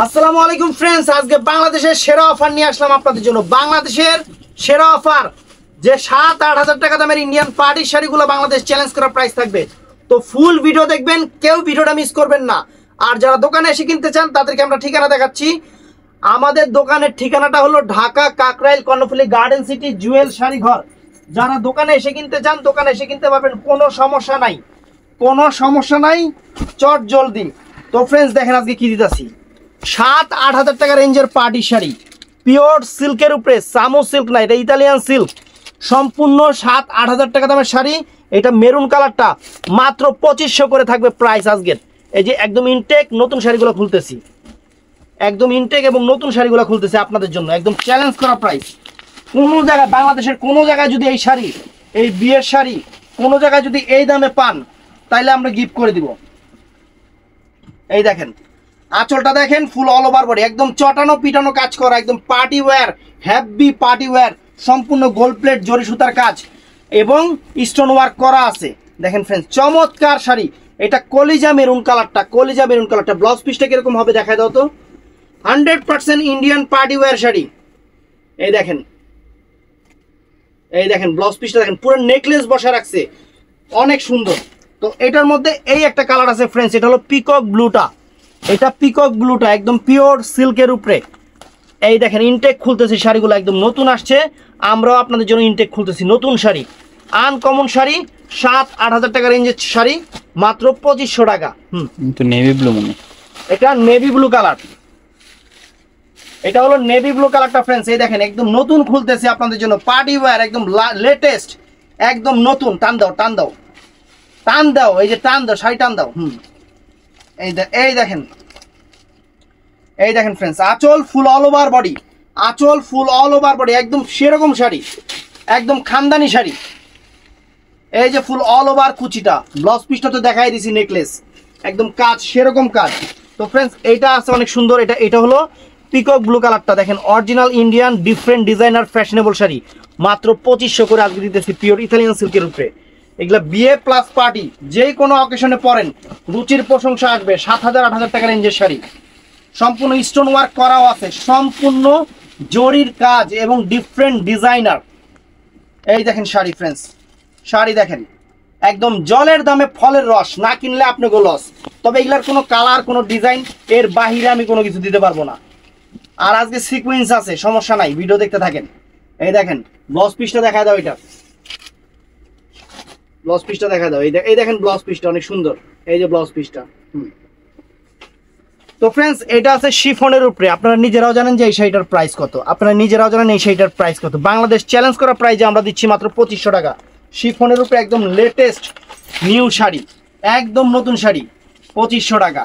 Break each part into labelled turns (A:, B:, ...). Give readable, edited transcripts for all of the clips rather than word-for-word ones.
A: আসসালামু আলাইকুম ফ্রেন্ডস, আজকে বাংলাদেশের সেরা অফার নিয়ে আসলাম আপনাদের জন্য। বাংলাদেশের সেরা অফার, যে 7-8 হাজার টাকা দামের ইন্ডিয়ান পার্টি শাড়িগুলো বাংলাদেশ চ্যালেঞ্জ করা প্রাইস থাকবে। তো ফুল ভিডিও দেখবেন, কেউ ভিডিওটা মিস করবেন না। আর যারা দোকানে এসে কিনতে চান তাদেরকে আমরা ঠিকানা দেখাচ্ছি। আমাদের দোকানের ঠিকানাটা হলো ঢাকা কাকরাইল কর্ণফুলী গার্ডেন সিটি জুয়েল শাড়ি ঘর। যারা দোকানে এসে কিনতে চান দোকানে এসে কিনতে পারবেন, কোনো সমস্যা নাই, কোনো সমস্যা নাই, চট জলদি। তো ফ্রেন্ডস দেখেন আজকে কি দিতেছি, 7-8 হাজার টাকা রেঞ্জের পার্টি শাড়ি, পিওর সিল্কের উপরে, সামো সিল্ক না, এটা ইতালিয়ান সিল্ক, সম্পূর্ণ 7-8 হাজার টাকা দামের শাড়ি। এটা মেরুন কালারটা মাত্র 2500 করে থাকবে প্রাইস আজকের। এই যে একদম ইনটেক নতুন শাড়িগুলো খুলতেছি, একদম ইনটেক এবং নতুন শাড়িগুলো খুলতেছি আপনাদের জন্য, একদম চ্যালেঞ্জ করা প্রাইস। কোনো জায়গায়, বাংলাদেশের কোনো জায়গায় যদি এই শাড়ি, এই বিয়ের শাড়ি কোনো জায়গায় যদি এই দামে পান তাইলে আমরা গিফট করে দিব। এই দেখেন আঁচলটা দেখেন, ফুল অল ওভার বডি, একদম চটানো পিটানো কাজ করা, একদম party wear, heavy party wear, সম্পূর্ণ গোল্ড প্লেট জরি সুতার কাজ এবং স্টোন ওয়ার্ক করা আছে। দেখেন ফ্রেন্ডস, চমৎকার শাড়ি। এটা কলিজা মেরুন কালারটা, কলিজা মেরুন কালারটা। ব্লাউজ পিসটা কিরকম হবে দেখা দাও তো। 100% ইন্ডিয়ান পার্টি ওয়্যার শাড়ি। এই দেখেন, এই দেখেন ব্লাউজ পিসটা দেখেন, পুরো নেকলেস বসা রাখছে, অনেক সুন্দর। তো এটার মধ্যে এই একটা কালার আছে ফ্রেন্ডস, এটা হলো পিকক ব্লুটা। এটা পিকক ব্লুটা একদম পিওর সিল্কের উপরে। এই দেখেন ইনটেক খুলতেছি শাড়িগুলো, একদম নতুন আসছে, আমরাও আপনাদের জন্য ইনটেক খুলতেছি নতুন শাড়ি, আনকমন শাড়ি। 7-8 হাজার টাকা রেঞ্জের শাড়ি মাত্র 2500 টাকা।
B: কিন্তু নেভি ব্লু মনে,
A: এটা নেভি ব্লু কালার, এটা হলো নেভি ব্লু কালারটা ফ্রেন্ডস। এই দেখেন একদম নতুন খুলতেছি আপনাদের জন্য, পার্টি ওয়্যার, একদম লেটেস্ট, একদম নতুন। টান দাও, টান দাও, টান দাও, এই যে টান দাও, শাড়ি টান দাও। এই দেখেন, এই দেখেন ফ্রেন্ডস, আঁচল ফুল অল ওভার বডি, আঁচল ফুল অল ওভার বডি, একদম সেরকম শাড়ি, একদম খানদানি শাড়ি। এই যে ফুল অল ওভার কুচিটা, ব্লাউজ পিসটা তো দেখাই দিছি, নেকলেস একদম কাজ, সেরকম কাজ। তো ফ্রেন্ডস এইটা আছে অনেক সুন্দর, এটা হলো পিকক ব্লু কালারটা। দেখেন original Indian different designer fashionable sari মাত্র 2500 করে আজকে দিতেছি, পিওর ইতালিয়ান সিল্কের উপরে। এগুলা বিয়ে প্লাস পার্টি যে কোনো অকেশনে পরেন, রুচির প্রশংসা আসবে। 7-8 হাজার টাকা রেঞ্জের শাড়ি, সম্পূর্ণ স্টোন ওয়ার্ক করাও আছে, সম্পূর্ণ জরির কাজ এবং ডিফারেন্ট ডিজাইনার। এই দেখেন শাড়ি ফ্রেন্ডস, শাড়ি দেখেন একদম জলের দামে ফলের রস, না কিনলে আপনাকে লস। তবে এগুলার কোনো কালার, কোনো ডিজাইন এর বাহিরে আমি কোনো কিছু দিতে পারবো না। আর আজকে সিকোয়েন্স আছে, সমস্যা নাই, ভিডিও দেখতে থাকেন। এই দেখেন ব্লাউজ পিসটা দেখা দাও, এটা ব্লাউজ পিসটা দেখা দাও। এই দেখেন ব্লাউজ পিসটা অনেক সুন্দর, এই যে ব্লাউজ পিসটা। তো ফ্রেন্ডস এটা আছে শিফনের উপরে। আপনারা নিজেরাও জানেন যে এই শাড়িটার প্রাইস কত, আপনারা নিজেরাও জানেন এই শাড়িটার প্রাইস কত। বাংলাদেশ চ্যালেঞ্জ করা প্রাইজে আমরা দিচ্ছি মাত্র 2500 টাকা। শিফনের উপরে একদম লেটেস্ট নিউ শাড়ি, একদম নতুন শাড়ি, 2500 টাকা।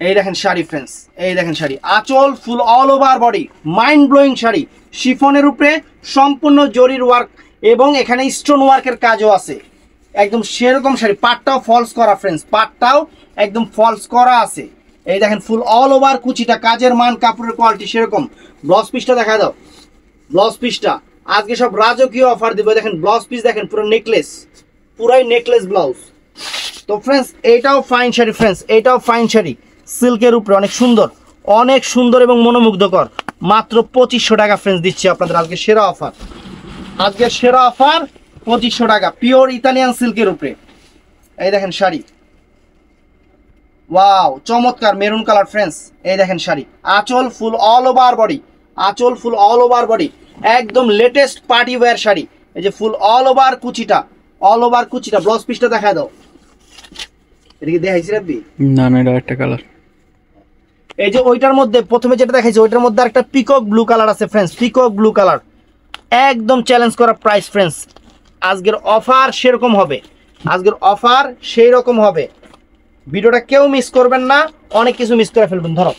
A: এই দেখেন শাড়ি ফ্রেন্ডস, এই দেখেন শাড়ি, আঁচল ফুল all over body, mind blowing sari, শিফনের উপরে সম্পূর্ণ জরির ওয়ার্ক এবং এখানে স্টোন ওয়ার্কের কাজও আছে, একদম সেরকম শাড়ি। পাটটাও ফলস করা ফ্রেন্ডস, পাটটাও একদম ফলস করা আছে। এই দেখেন ফুল অল ওভার কুচিটা, কাজের মান, কাপড়ের কোয়ালিটি সেরকম। ব্লাউজ পিসটা দেখা দাও, ব্লাউজ পিসটা আজকে সব রাজকীয় অফার দিব। দেখেন ব্লাউজ পিস দেখেন, পুরো নেকলেস, পুরাই নেকলেস ব্লাউজ। তো ফ্রেন্ডস এইটাও ফাইন শাড়ি ফ্রেন্ডস, এইটাও ফাইন শাড়ি, সিল্কের উপরে, অনেক সুন্দর, অনেক সুন্দর এবং মনোমুগ্ধকর। মাত্র 2500 টাকা ফ্রেন্ডস দিচ্ছি আপনাদের আজকে সেরা অফার, আজকে সেরা অফার 2500 টাকা, পিওর ইতালিয়ান সিল্কের উপরে। এই দেখেন শাড়ি, ওয়াও চমৎকার মেরুন কালার ফ্রেন্ডস। এই দেখেন শাড়ি, আঁচল ফুল অল ওভার বডি, আঁচল ফুল অল ওভার বডি, একদম লেটেস্ট পার্টি ওয়্যার শাড়ি। এই যে ফুল অল ওভার কুচিটা, অল ওভার কুচিটা। ব্লাউজ পিসটা দেখা দাও, এদিকে দেখাইছি রাব্বি,
B: না না এটা একটা কালার।
A: এই যে ওইটার মধ্যে প্রথমে যেটা দেখাইছি ওইটার মধ্যে একটা পিকক ব্লু কালার আছে ফ্রেন্ডস, পিকক ব্লু কালার, একদম চ্যালেঞ্জ করা প্রাইস ফ্রেন্ডস। আজকের অফার সেরকম হবে, আজকের অফার সেই রকম হবে, ভিডিওটা কেউ মিস করবেন না, অনেক কিছু মিস করে ফেলবেন। ধরো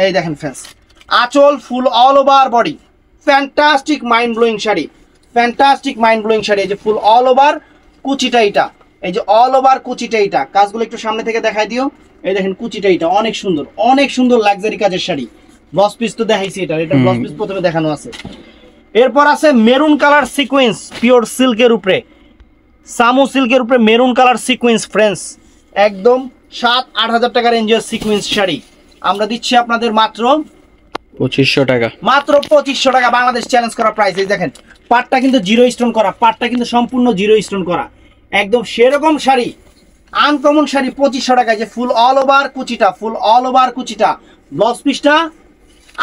A: এই দেখেন ফ্রেন্ডস, আঁচল ফুল all over body, fantastic mind blowing sari, fantastic mind blowing sari. এই যে ফুল অল ওভার কুচিটা, এটা এই যে অল ওভার কুচিটা, এটা কাজগুলো একটু সামনে থেকে দেখাই দিও। এই দেখেন কুচিটা, এটা অনেক সুন্দর, অনেক সুন্দর লাক্সারি কাজের শাড়ি। ব্লাউজ পিস তো দেখাইছি, এটা ব্লাউজ পিস প্রথমে দেখানো আছে। এরপর আছে মেরুন কালার সিকোয়েন্স, পিওর সিল্কের উপরে, সামু সিল্কের উপরে মেরুন কালার সিকোয়েন্স ফ্রেন্ডস, একদম 7-8 হাজার টাকা রেঞ্জের সিকোয়েন্স শাড়ি আমরা দিচ্ছি আপনাদের মাত্র
B: 2500 টাকা।
A: মাত্র 2500 টাকা, বাংলাদেশ চ্যালেঞ্জ করা প্রাইস। এই দেখেন পাটটা কিন্তু জিরো স্টোন করা, পাটটা কিন্তু সম্পূর্ণ জিরো স্টোন করা, একদম সেরকম শাড়ি, আনকমন শাড়ি 2500 টাকায়। যে ফুল অল ওভার কুচিটা, ফুল অল ওভার কুচিটা, ব্লাউজ পিসটা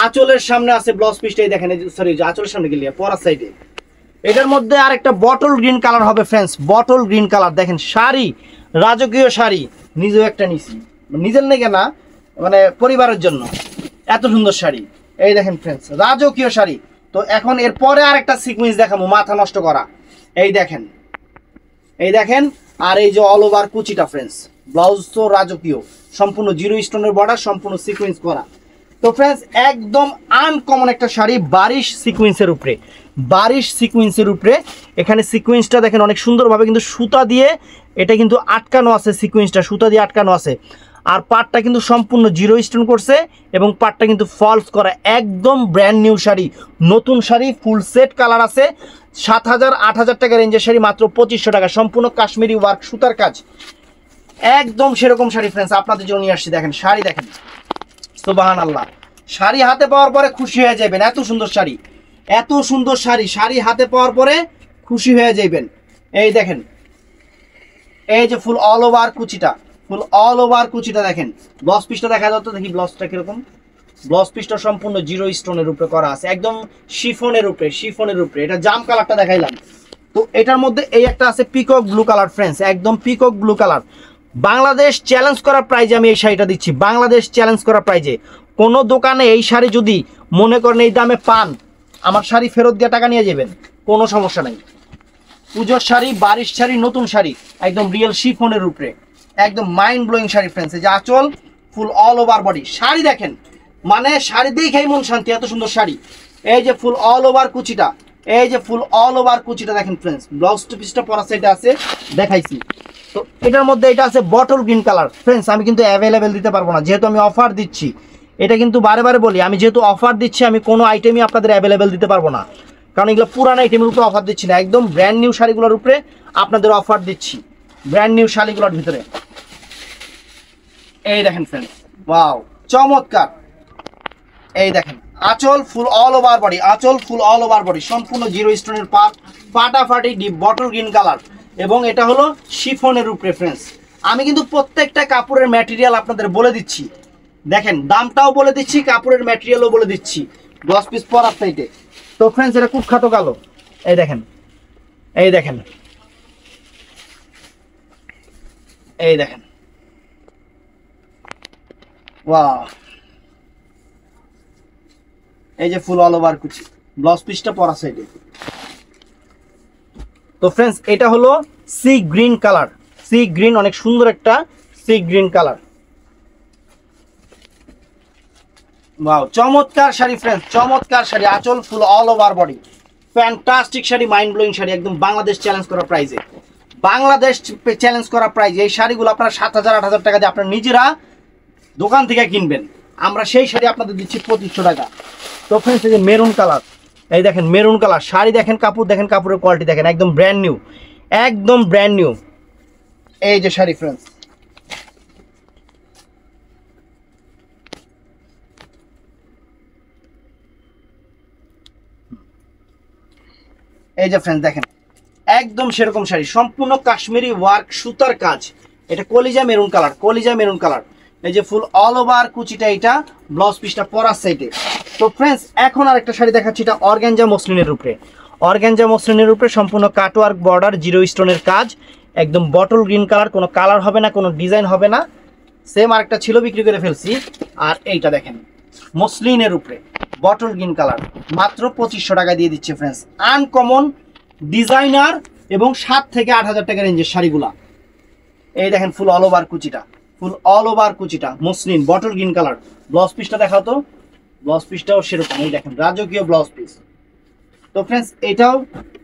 A: আঁচলের সামনে আছে, ব্লাউজ পিসটাই দেখেন, সরি আঁচলের সামনে গেলে পরার সাইডে। এটার মধ্যে আর একটা বটল গ্রিন কালার হবে ফ্রেন্ডস, বটল গ্রিন কালার। দেখেন শাড়ি, রাজকীয় শাড়ি, নিজেও একটা নিছি, নিজের নেগে না, মানে পরিবারের জন্য, এত সুন্দর শাড়ি। এই দেখেন ফ্রেন্ডস, রাজকীয় শাড়ি। তো এখন এরপরে আর একটা সিকোয়েন্স দেখাবো, মাথা নষ্ট করা। এই দেখেন, এই দেখেন, আর এই যে অল ওভার কুচিটা ফ্রেন্ডস, ব্লাউজ তো রাজকীয়, সম্পূর্ণ জিরো স্টোনের বর্ডার, সম্পূর্ণ সিকোয়েন্স করা। তো ফ্রেন্ডস একদম আনকমন একটা শাড়ি, বারিশ সিকোয়েন্সের উপরে, বারিশ সিকোয়েন্সের উপরে। এখানে সিকোয়েন্সটা দেখেন অনেক সুন্দরভাবে কিন্তু সুতা দিয়ে এটা কিন্তু আটকানো আছে, সিকোয়েন্সটা সুতা দিয়ে আটকানো আছে। আর পাটটা কিন্তু সম্পূর্ণ জিরো স্টোন করছে এবং পাটটা কিন্তু ফলস করা, একদম ব্র্যান্ড নিউ শাড়ি, নতুন শাড়ি, ফুল সেট কালার আছে। 7,000-8,000 টাকা রেঞ্জের শাড়ি মাত্র 2500 টাকা, সম্পূর্ণ কাশ্মীরি ওয়ার্ক সুতার কাজ, একদম সেরকম শাড়ি ফ্রেন্ডস আপনাদের জন্য নিয়ে আসছি। দেখেন শাড়ি দেখেন, সুবহানাল্লাহ, শাড়ি হাতে পাওয়ার পরে খুশি হয়ে যাবেন, এত সুন্দর শাড়ি, এত সুন্দর শাড়ি, শাড়ি হাতে পাওয়ার পরে খুশি হয়ে যাবেন। এই দেখেন, এই যে ফুল অল ওভার কুচিটা, ফুল অল ওভার কুচিটা দেখেন। ব্লাউজ পিসটা দেখা যাচ্ছে, দেখি ব্লাউজটা কিরকম। ব্লাউজ পিসটা সম্পূর্ণ জিরো স্টোনের উপরে করা আছে, একদম শিফনের উপরে, শিফনের উপরে। এটা জাম কালারটা দেখাইলাম। তো এটার মধ্যে এই একটা আছে পিকক ব্লু কালার ফ্রেন্ডস, একদম peacock blue colour. Bangladesh challenge করা প্রাইজে আমি এই শাড়িটা দিচ্ছি, বাংলাদেশ চ্যালেঞ্জ করা প্রাইজে। কোনো দোকানে এই শাড়ি যদি মনে করেন এই দামে পান, আমার শাড়ি ফেরত দিয়ে টাকা নিয়ে যাবেন, কোনো সমস্যা নাই। পুজোর শাড়ি, বারিশ শাড়ি, নতুন শাড়ি, একদম রিয়েল শিফনের উপরে, একদম মাইন্ড ব্লোয়িং শাড়ি ফ্রেন্ডস। এই যে আঁচল, ফুল অল ওভার বডি, শাড়ি দেখেন, মানে শাড়ি দেখেই মন শান্তি, এত সুন্দর শাড়ি। এই যে ফুল অল ওভার কুচিটা, এই যে ফুল অল ওভার কুচিটা দেখেন ফ্রেন্ডস, ব্লাউজ পিসটা পরা সাইডে আছে, দেখাইছি। তো এটার মধ্যে এটা আছে বটল গ্রিন কালার ফ্রেন্ডস, আমি কিন্তু অ্যাভেলেবেল দিতে পারবো না, যেহেতু আমি অফার দিচ্ছি। এটা কিন্তু বারে বারে বলি, আমি যেহেতু অফার দিচ্ছি, আমি কোনো আইটেমই আপনাদের অ্যাভেলেবেল দিতে পারবো না, কারণ এগুলো পুরানো আইটেমের উপরে অফার দিচ্ছি না, একদম ব্র্যান্ড নিউ শাড়িগুলোর উপরে আপনাদের অফার দিচ্ছি, ব্র্যান্ড নিউ শাড়িগুলোর ভিতরে। এই দেখেন ফ্রেন্ডস, ওয়াও চমৎকার। এই দেখেন আঁচল, ফুল অল ওভার বডি, আঁচল ফুল অল ওভার বডি, সম্পূর্ণ জিরো স্টোনের পাট, ফাটাফাটি ডিপ বটল গ্রিন কালার, এবং এটা হলো শিফনের উপরে ফ্রেন্ডস। আমি কিন্তু প্রত্যেকটা কাপড়ের ম্যাটেরিয়াল আপনাদের বলে দিচ্ছি, দেখেন দামটাও বলে দিচ্ছি, কাপড়ের ম্যাটেরিয়ালও বলে দিচ্ছি, 10 পিস পরার সাইডে। তো ফ্রেন্ডস এটা খুব খাটো কালো, এই দেখেন, এই দেখেন, এই দেখেন, ওয়াও, এই যে ফুল অল ওভার কুচি, ব্লাউজ পিসটা পরা সাইডে। তো ফ্রেন্ডস এটা হলো sea green colour, sea green, অনেক সুন্দর একটা সি গ্রিন কালার। ওয়াও চমৎকার শাড়ি ফ্রেন্ডস, চমৎকার শাড়ি, আঁচল ফুল all over body, fantastic sari, mind blowing sari, একদম বাংলাদেশ চ্যালেঞ্জ করা প্রাইজে, বাংলাদেশ চ্যালেঞ্জ করা প্রাইজে। এই শাড়িগুলো আপনারা 7,000-8,000 টাকা দিয়ে আপনারা নিজেরা দোকান থেকে কিনবেন, আমরা সেই শাড়ি আপনাদের দিচ্ছি 2500 টাকা। তো ফ্রেন্ডস এই যে মেরুন কালার, এই দেখেন মেরুন কালার শাড়ি, দেখেন কাপড়, দেখেন কাপড়ের কোয়ালিটি দেখেন, একদম ব্র্যান্ড নিউ, একদম ব্র্যান্ড নিউ। এই যে শাড়ি ফ্রেন্ডস, এই যে ফ্রেন্ডস দেখেন, একদম সেরকম শাড়ি, সম্পূর্ণ কাশ্মীরি ওয়ার্ক সুতার কাজ। এটা কলিজা মেরুন কালার, কলিজা মেরুন কালার। এই যে ফুল অল ওভার কুচিটা, এটা ব্লাউজ পিসটা পরার সাইডে। তো ফ্রেন্ডস এখন আর একটা শাড়ি দেখাচ্ছি, এটা অর্গানজা মসলিনের উপরে, অর্গানজা মসলিনের উপরে সম্পূর্ণ কাটওয়ার্ক বর্ডার, জিরো স্টোনের কাজ, একদম বটল গ্রিন কালার, কোনো কালার হবে না, কোনো ডিজাইন হবে না। সেম আরেকটা ছিল, বিক্রি করে ফেলছি। আর এইটা দেখেন মসলিনের উপরে বটল গ্রিন কালার, মাত্র 2500 টাকা দিয়ে দিচ্ছে ফ্রেন্ডস। আনকমন ডিজাইনার এবং 7 থেকে 8,000 টাকা রেঞ্জের শাড়িগুলা। এই দেখেন ফুল অল ওভার কুচিটা, ফুল অল ওভার কুচিটা, muslin bottle green colour. Blouse পিসটা দেখাও তো, ব্লাউজ পিসটাও সেরকম, এই দেখেন রাজকীয় ব্লাউজ পিস। তো ফ্রেন্ডস এটাও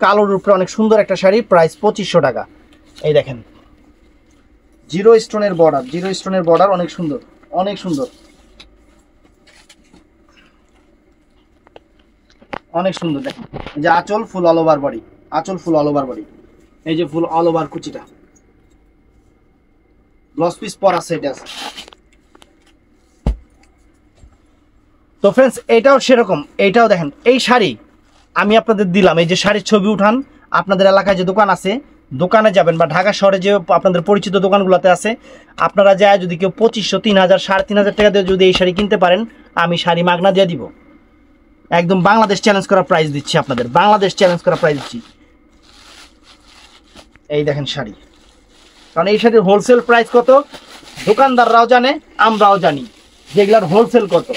A: কালোর উপরে অনেক সুন্দর একটা শাড়ি, প্রাইস 2500 টাকা। এই দেখেন জিরো স্টোনের বর্ডার, জিরো স্টোনের বর্ডার, অনেক সুন্দর, অনেক সুন্দর, অনেক সুন্দর দেখেন, এই যে আঁচল ফুল অল ওভার বডি, আঁচল ফুল অল ওভার বডি, এই যে ফুল অল ওভার কুচিটা, ব্লাউজ পিস পরা সেট আছে। তো ফ্রেন্ডস এটাও সেরকম, এইটাও দেখেন এই শাড়ি আমি আপনাদের দিলাম, এই যে শাড়ির ছবি উঠান, আপনাদের এলাকায় যে দোকান আছে দোকানে যাবেন বা ঢাকা শহরে যে আপনাদের পরিচিত দোকানগুলোতে আছে, আপনারা যায় যদি কেউ 2500, 3000, 3500 টাকা দিয়ে যদি এই শাড়ি কিনতে পারেন, আমি শাড়ি মাগনা দিয়ে দিব। একদম বাংলাদেশ চ্যালেঞ্জ করা প্রাইস দিচ্ছি আপনাদের, বাংলাদেশ চ্যালেঞ্জ করা প্রাইস দিচ্ছি। এই দেখেন শাড়ি, কারণ এই শাড়ির হোলসেল প্রাইস কত দোকানদাররাও জানে, আমরাও জানি যেগুলার হোলসেল কত।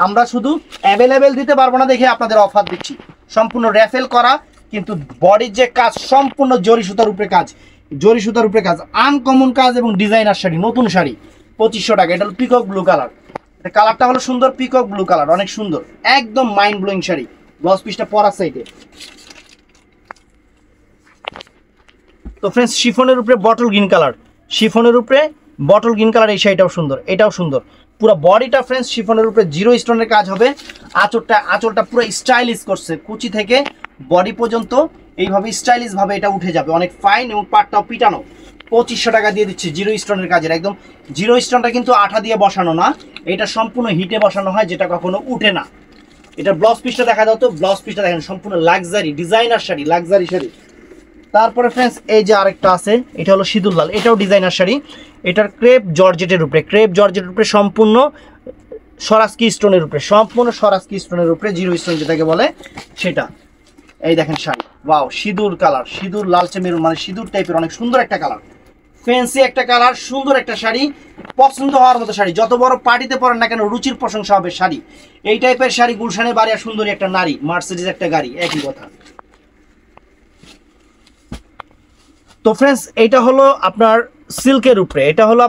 A: আমরা শুধু অ্যাভেলেবেল দিতে পারবো না দেখে আপনাদের অফার দিচ্ছি। সম্পূর্ণ র্যাফেল করা, কিন্তু বডির যে কাজ সম্পূর্ণ জরি সুতার উপরে কাজ, জরি সুতার উপরে কাজ, আনকমন কাজ এবং ডিজাইনার শাড়ি, নতুন শাড়ি 2500 টাকা। এটা হলো পিকক ব্লু কালার, কালারটা হলো সুন্দর, পিকক ব্লু কালার, অনেক সুন্দর, একদম মাইন্ড ব্লোয়িং শাড়ি। ব্লাউজ পিসটা পরার সাইডে। তো ফ্রেন্ডস শিফনের উপরে বটল গ্রিন কালার, শিফনের উপরে বটল গ্রিন কালার, এই শাড়িটাও সুন্দর, এটাও সুন্দর। পুরো বডিটা ফ্রেন্ডস শিফনের উপরে জিরো স্টোনের কাজ হবে। আঁচলটা পুরো স্টাইলিশ করছে, কুচি থেকে বডি পর্যন্ত এইভাবে স্টাইলিশ ভাবে এটা উঠে যাবে, অনেক ফাইন, এবং পাটটাও পিটানো। 2500 টাকা দিয়ে দিচ্ছি জিরো স্টোনের কাজের। একদম জিরো স্টোনটা কিন্তু আঠা দিয়ে বসানো না, এটা সম্পূর্ণ হিটে বসানো হয়, যেটা কখনো উঠে না। এটা ব্লাউজ পিসটা দেখা দাও তো, ব্লাউজ পিসটা দেখেন, সম্পূর্ণ luxury designer sari, luxury sari. তারপরে ফ্রেন্ডস এই যে আরেকটা আছে, এটা হলো সিঁদুর লাল, এটাও ডিজাইনার শাড়ি। এটার ক্রেপ জর্জেটের উপরে, ক্রেপ জর্জেটের উপরে সম্পূর্ণ সরাসকি স্টোনের উপরে, সম্পূর্ণ সরাসকি স্টোনের উপরে, জিরো স্টোন যেটাকে বলে সেটা। এই দেখেন শাড়ি, ওয়াও, সিঁদুর কালার, সিঁদুর লালচে মেরুন, মানে সিঁদুর টাইপের, অনেক সুন্দর একটা কালার, ফ্যান্সি একটা কালার, সুন্দর একটা শাড়ি, পছন্দ হওয়ার মতো শাড়ি। যত বড় পার্টিতে পরেন না কেন রুচির প্রশংসা হবে শাড়ি। এই টাইপের শাড়ি গুলশানে বাড়িয়া সুন্দরী একটা নারী, মার্সিডিজ একটা গাড়ি, একই কথা। তো ফ্রেন্ডস এটা হলো আপনার সিল্কের উপরে, এটা হলো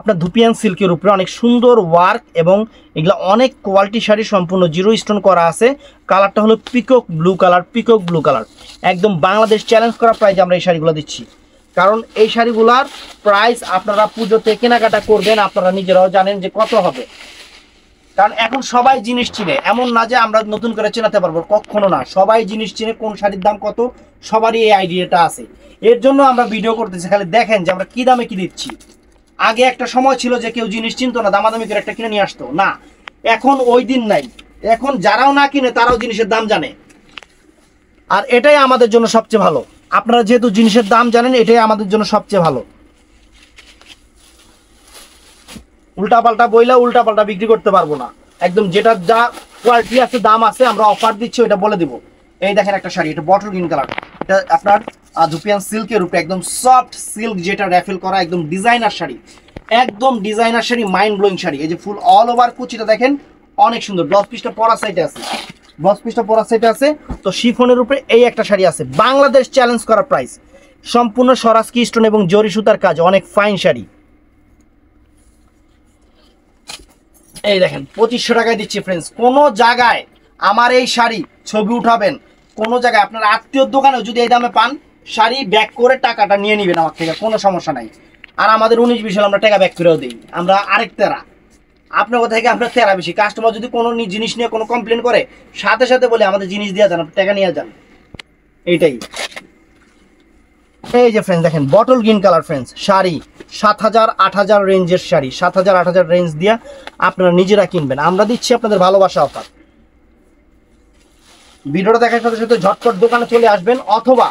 A: আপনার ধুপিয়ান সিল্কের উপরে, অনেক সুন্দর ওয়ার্ক, এবং এগুলো অনেক কোয়ালিটি শাড়ি, সম্পূর্ণ জিরো স্টোন করা আছে। কালারটা হলো peacock blue colour, peacock blue colour. একদম বাংলাদেশ চ্যালেঞ্জ করা প্রাইস আমরা এই শাড়িগুলো দিচ্ছি, কারণ এই শাড়িগুলার প্রাইস আপনারা পুজোতে কেনাকাটা করবেন, আপনারা নিজেরাও জানেন যে কত হবে। কারণ এখন সবাই জিনিস চিনে, এমন না যে আমরা নতুন করে চেনাতে পারবো, কখনো না। সবাই জিনিস চিনে, কোন শাড়ির দাম কত সবারই এই আইডিয়াটা আছে। এর জন্য আমরা ভিডিও করতেছি, খালি দেখেন যে আমরা কি দামে কি দিচ্ছি। আগে একটা সময় ছিল যে কেউ জিনিস চিনতো না, দামাদামি করে একটা কিনে নিয়ে আসতো না, এখন ওই দিন নাই। এখন যারাও না কিনে তারাও জিনিসের দাম জানে, আর এটাই আমাদের জন্য সবচেয়ে ভালো। আপনারা যেহেতু জিনিসের দাম জানেন, এটাই আমাদের জন্য সবচেয়ে ভালো। উল্টাপাল্টা বইলা উল্টাপাল্টা বিক্রি করতে পারবো না, একদম যেটা যা কোয়ালিটি আছে, দাম আছে, আমরা অফার দিচ্ছি, ওইটা বলে দিব। এই দেখেন একটা শাড়ি, এটা বটল গ্রিন কালার, এটা আপনার ধুপিয়ান সিল্কের উপরে, একদম সফট সিল্ক, যেটা র্যাফেল করা, একদম ডিজাইনার শাড়ি, একদম designer sari, mind blowing sari. এই যে ফুল অল ওভার কুচিটা দেখেন, অনেক সুন্দর। ব্লাউজ পিসটা পরা সাইডে আছে, ব্লাউজ পিসটা পরা সাইডে আছে। তো শিফনের উপরে এই একটা শাড়ি আছে, বাংলাদেশ চ্যালেঞ্জ করা প্রাইস, সম্পূর্ণ সরাসকি স্টোন এবং জরি সুতার কাজ, অনেক ফাইন শাড়ি। এই দেখেন 2500 টাকায় দিচ্ছি ফ্রেন্ডস। কোনো জায়গায় আমার এই শাড়ি ছবি উঠাবেন, কোনো জায়গায় আপনার আত্মীয়র দোকানেও যদি এই দামে পান, শাড়ি ব্যাক করে টাকাটা নিয়ে নেবেন আমার থেকে, কোনো সমস্যা নাই। আর আমাদের 19-20 হলে আমরা টাকা ব্যাক করেও দিই, আমরা আরেক তেরা, আপনার থেকে আমরা তেরা বেশি। কাস্টমার যদি কোনো জিনিস নিয়ে কোনো কমপ্লেন করে, সাথে সাথে বলে আমাদের জিনিস দিয়ে যান, আপনি টাকা নিয়ে যান, এইটাই। এই যে ফ্রেন্ডস দেখেন bottle green colour friends, sari 7000-8000 রেঞ্জের শাড়ি, 7000-8000 রেঞ্জ দিয়ে আপনারা নিজেরা কিনবেন, আমরা দিচ্ছি আপনাদের ভালোবাসা অফার। ভিডিওটা দেখার সাথে সাথে ঝটপট দোকানে চলে আসবেন, অথবা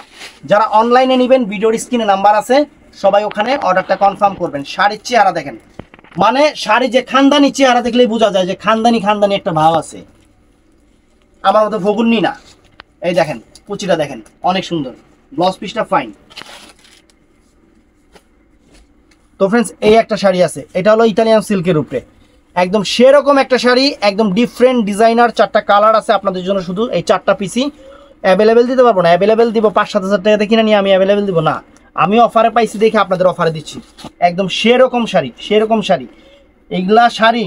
A: যারা অনলাইনে নেবেন ভিডিওর স্ক্রিনে নাম্বার আছে, সবাই ওখানে অর্ডারটা কনফার্ম করবেন। শাড়ির চেহারা দেখেন, মানে শাড়ি যে খানদানি চেহারা দেখলেই বোঝা যায় যে খানদানি খানদানি একটা ভাব আছে, আমার মতো ভগুন্নি না। এই দেখেন কুচিটা দেখেন, অনেক সুন্দর, ব্লাউজ পিসটা ফাইন। তো ফ্রেন্ডস এই একটা শাড়ি আছে, এটা হলো ইতালিয়ান সিল্কের উপরে, একদম সেরকম একটা শাড়ি, একদম ডিফারেন্ট ডিজাইনার, 4টা কালার আছে আপনাদের জন্য। শুধু এই 4টা পিসি অ্যাভেলেবেল দিতে পারবো না, অ্যাভেলেবেল দিব 5-7 হাজার টাকাতে কিনে নিয়ে, আমি অ্যাভেলেবেল দিব না, আমি অফারে পাইছি দেখে আপনাদের অফারে দিচ্ছি। একদম সেরকম শাড়ি, সেরকম শাড়ি, এইগুলা শাড়ি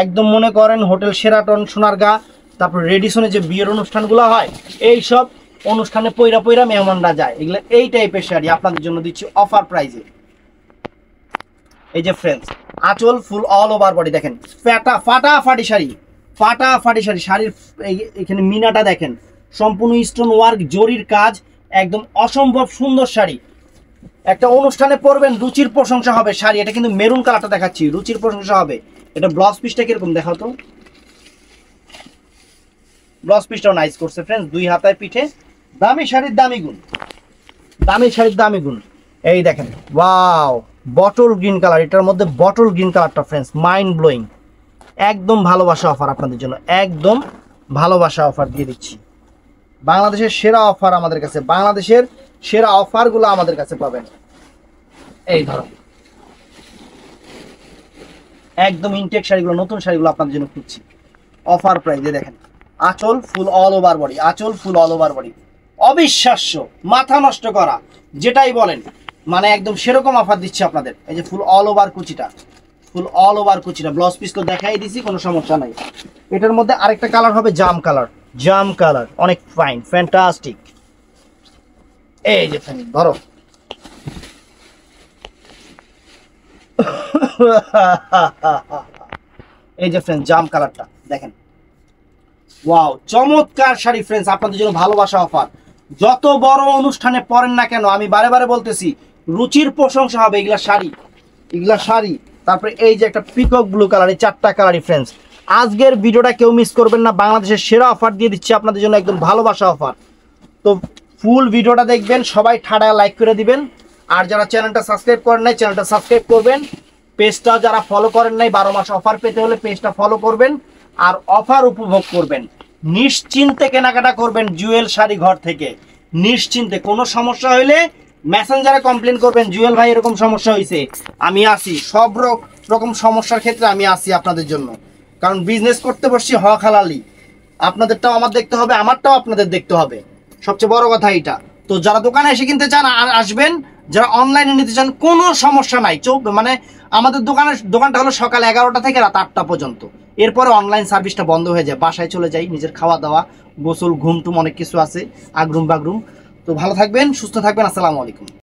A: একদম মনে করেন হোটেল শেরাটন, সোনারগাঁ, তারপর রেডিসনে যে বিয়ের অনুষ্ঠানগুলো হয়, এই সব অনুষ্ঠানে পয়রা পয়রা মেহমানরা যায়, এগুলো এই টাইপের শাড়ি আপনাদের জন্য দিচ্ছি অফার প্রাইজে। এই যে ফ্রেন্ডস আঁচল ফুল অল ওভার বডি দেখেন, ফাটাফাটি শাড়ি, ফাটাফাটি শাড়ি, শাড়ির এখানে মিনাটা দেখেন, সম্পূর্ণ স্টোন ওয়ার্ক, জরির কাজ, একদম অসম্ভব সুন্দর শাড়ি। একটা অনুষ্ঠানে পরবেন, রুচির প্রশংসা হবে শাড়ি। এটা কিন্তু মেরুন কালারটা দেখাচ্ছি, রুচির প্রশংসা হবে। এটা ব্লাউজ পিসটা কিরকম দেখাও তো। ব্লাউজ পিসটাও নাইস করছে ফ্রেন্ডস, 2 হাতায় পিঠে। দামি শাড়ির দামি গুণ, দামি শাড়ির দামি গুণ। এই দেখেন, ওয়াও, বটল গ্রিন কালার, এটার মধ্যে বটল গ্রিন কালারটা ফ্রেন্ডস মাইন্ড ব্লোয়িং। একদম ভালোবাসা অফার আপনাদের জন্য, একদম ভালোবাসা অফার দিয়ে দিচ্ছি। বাংলাদেশের সেরা অফার আমাদের কাছে, বাংলাদেশের সেরা অফারগুলো আমাদের কাছে পাবেন। এই ধরো একদম ইনটেক শাড়িগুলো, নতুন শাড়িগুলো আপনাদের জন্য খুঁজছি অফার প্রাইসে। দেখেন আঁচল ফুল অল ওভার বডি, আঁচল ফুল অল ওভার বডি, অবিশ্বাস্য, মাথা নষ্ট করা যেটাই বলেন, মানে একদম সেরকম অফার দিচ্ছি আপনাদের। এই যে ফুল অল ওভার কুচিটা, ফুল অল ওভার কুচিটা, ব্লাউজ পিস তো দেখাই দিছি, কোনো সমস্যা নাই। এটার মধ্যে আরেকটা কালার হবে জাম কালার, জাম কালার, অনেক ফাইন, ফ্যান্টাস্টিক। এই যে ফ্রেন্ড ধরো এই যে ফ্রেন্ড জাম কালারটা দেখেন, ওয়াও, চমৎকার শাড়ি ফ্রেন্ডস, আপনাদের জন্য ভালোবাসা অফার। যত বড় অনুষ্ঠানে পরেন না কেন, আমি বারে বারে বলতেছি, রুচির প্রশংসা হবে এগুলা শাড়ি, এগুলা শাড়ি। তারপরে এই যে একটা পিকক ব্লু কালার, এই 4টা কালারই ফ্রেন্ডস। আজকের ভিডিওটা কেউ মিস করবেন না, বাংলাদেশের সেরা অফার দিয়ে দিচ্ছি আপনাদের জন্য, একদম ভালোবাসা অফার। তো ফুল ভিডিওটা দেখবেন, সবাই ঠাডা লাইক করে দিবেন। আর যারা চ্যানেলটা সাবস্ক্রাইব করেন নাই, চ্যানেলটা সাবস্ক্রাইব করবেন। পেজটা যারা ফলো করেন নাই, 12 মাস অফার পেতে হলে পেজটা ফলো করবেন আর অফার উপভোগ করবেন। নিশ্চিন্তে কেনাকাটা করবেন জুয়েল শাড়ি ঘর থেকে, নিশ্চিন্তে। কোনো সমস্যা হইলে মেসেঞ্জারে কমপ্লেন করবেন, জুয়েল ভাই এরকম সমস্যা হয়েছে, আমি আসি। সব রকম সমস্যার ক্ষেত্রে আমি আসি আপনাদের জন্য, কারণ বিজনেস করতে বসছি হক হালালি। আপনাদেরটাও আমার দেখতে হবে, আমারটাও আপনাদের দেখতে হবে, সবচেয়ে বড় কথা এটা। তো যারা দোকানে এসে কিনতে চান আসবেন, যারা অনলাইনে নিতে চান কোনো সমস্যা নাই। মানে আমাদের দোকানটা হলো সকাল 11টা থেকে রাত 8টা পর্যন্ত। এরপরে অনলাইন সার্ভিসটা বন্ধ হয়ে যায়, বাসায় চলে যাই, নিজের খাওয়া দাওয়া, গোসল, ঘুমটুম অনেক কিছু আছে, আগরুম বাগরুম। তো ভালো থাকবেন, সুস্থ থাকবেন, আসসালামু আলাইকুম।